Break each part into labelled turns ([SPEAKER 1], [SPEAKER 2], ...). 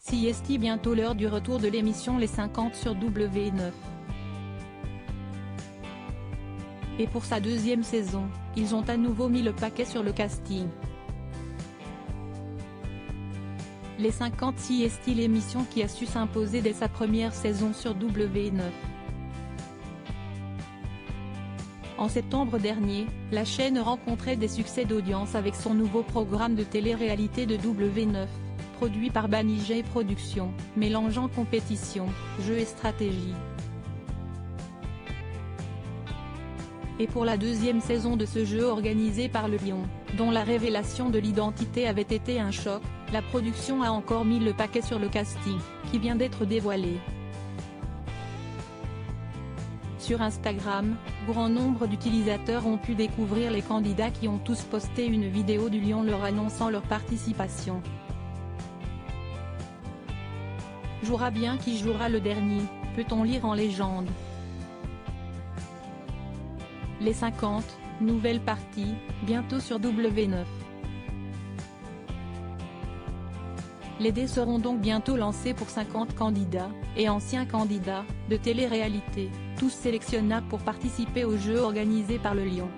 [SPEAKER 1] CST bientôt l'heure du retour de l'émission Les 50 sur W9. Et pour sa deuxième saison, ils ont à nouveau mis le paquet sur le casting. Les 50 CST, l'émission qui a su s'imposer dès sa première saison sur W9. En septembre dernier, la chaîne rencontrait des succès d'audience avec son nouveau programme de télé-réalité de W9, produit par Banijay Productions, mélangeant compétition, jeu et stratégie. Et pour la deuxième saison de ce jeu organisé par le Lion, dont la révélation de l'identité avait été un choc, la production a encore mis le paquet sur le casting, qui vient d'être dévoilé. Sur Instagram, grand nombre d'utilisateurs ont pu découvrir les candidats qui ont tous posté une vidéo du Lion leur annonçant leur participation. Jouera bien qui jouera le dernier, peut-on lire en légende. Les 50, nouvelle partie, bientôt sur W9. Les dés seront donc bientôt lancés pour 50 candidats, et anciens candidats, de télé-réalité, tous sélectionnables pour participer au jeu organisé par le Lion.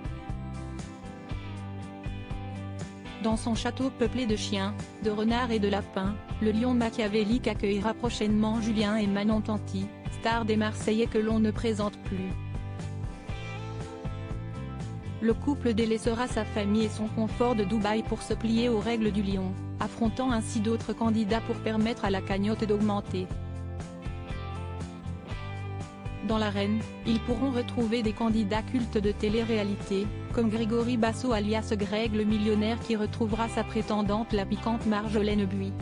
[SPEAKER 1] Dans son château peuplé de chiens, de renards et de lapins, le Lion machiavélique accueillera prochainement Julien et Manon Tanti, stars des Marseillais que l'on ne présente plus. Le couple délaissera sa famille et son confort de Dubaï pour se plier aux règles du Lion, affrontant ainsi d'autres candidats pour permettre à la cagnotte d'augmenter. Dans l'arène, ils pourront retrouver des candidats cultes de télé-réalité, comme Grégory Basso alias Greg le millionnaire qui retrouvera sa prétendante la piquante Marjolaine Buis.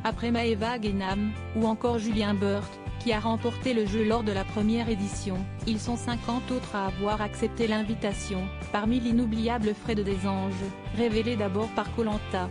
[SPEAKER 1] Après Maëva Guénam, ou encore Julien Burt, qui a remporté le jeu lors de la première édition, ils sont 50 autres à avoir accepté l'invitation, parmi l'inoubliable Fred Desanges, révélé d'abord par Koh-Lanta.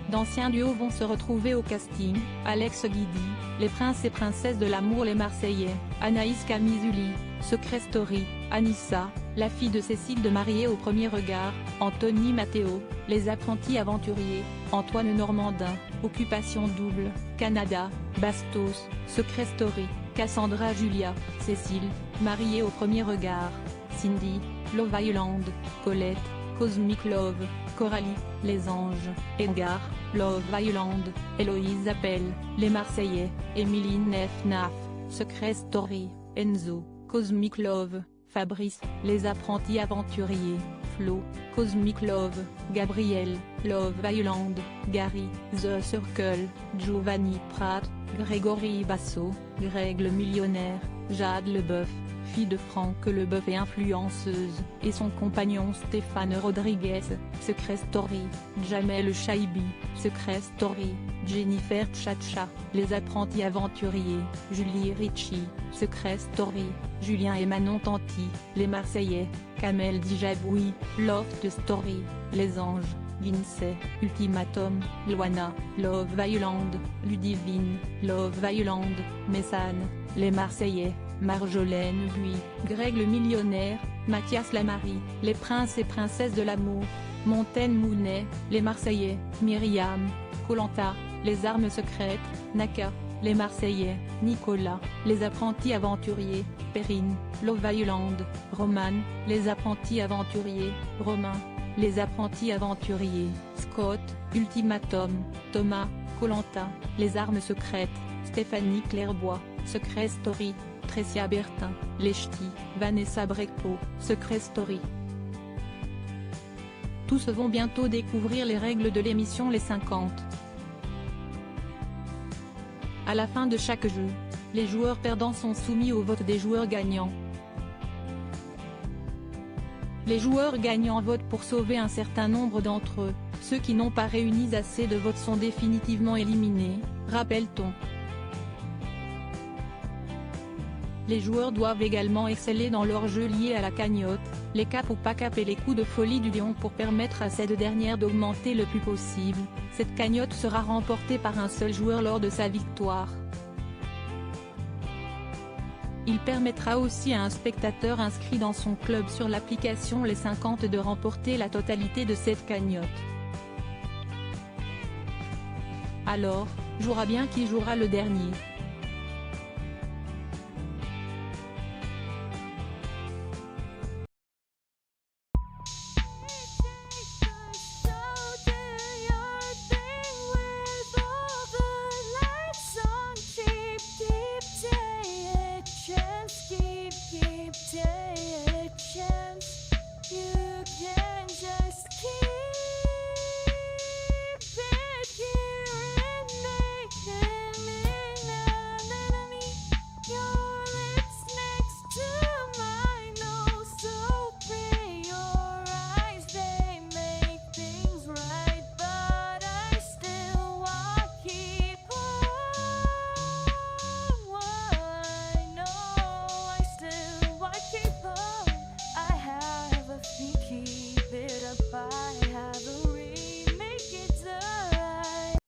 [SPEAKER 1] D'anciens duos vont se retrouver au casting, Alex Guidi, les princes et princesses de l'amour les Marseillais, Anaïs Camizuli, Secret Story, Anissa, la fille de Cécile de Mariée au premier regard, Anthony Matteo, les apprentis aventuriers, Antoine Normandin, Occupation double, Canada, Bastos, Secret Story, Cassandra Julia, Cécile, Mariée au premier regard, Cindy, Love Island, Colette, Cosmic Love, Coralie, Les Anges, Edgar, Love Island, Héloïse Appel, Les Marseillais, Émilie Nef-Naf, Secret Story, Enzo, Cosmic Love, Fabrice, Les Apprentis Aventuriers, Flo, Cosmic Love, Gabriel, Love Island, Gary, The Circle, Giovanni Prat, Grégory Basso, Greg le millionnaire, Jade Leboeuf, fille de Franck Leboeuf et influenceuse, et son compagnon Stéphane Rodriguez, Secret Story, Jamel Chaibi, Secret Story, Jennifer Tchatcha, Les Apprentis Aventuriers, Julie Ritchie, Secret Story, Julien et Manon Tanti, Les Marseillais, Kamel Dijaboui, Loft Story, Les Anges, Vincey, Ultimatum, Loana, Love Island, Ludivine, Love Island, Messane, Les Marseillais, Marjolaine Buis, Greg le millionnaire, Mathias Lamarie, Les princes et princesses de l'amour, Montaigne Mounet, Les Marseillais, Myriam, Koh-Lanta, Les armes secrètes, Naka, Les Marseillais, Nicolas, Les apprentis aventuriers, Perrine, Love Island, Roman, Les apprentis aventuriers, Romain, Les apprentis aventuriers, Scott, Ultimatum, Thomas, Koh-Lanta, Les armes secrètes, Stéphanie Clairbois, Secret Story, Tressia Bertin, Les Ch'tis, Vanessa Brecpo, Secret Story. Tous vont bientôt découvrir les règles de l'émission Les 50. À la fin de chaque jeu, les joueurs perdants sont soumis au vote des joueurs gagnants. Les joueurs gagnants votent pour sauver un certain nombre d'entre eux, ceux qui n'ont pas réuni assez de votes sont définitivement éliminés, rappelle-t-on. Les joueurs doivent également exceller dans leurs jeux liés à la cagnotte, les caps ou pas caps et les coups de folie du Lion pour permettre à cette dernière d'augmenter le plus possible. Cette cagnotte sera remportée par un seul joueur lors de sa victoire. Il permettra aussi à un spectateur inscrit dans son club sur l'application Les 50 de remporter la totalité de cette cagnotte. Alors, jouera bien qui jouera le dernier.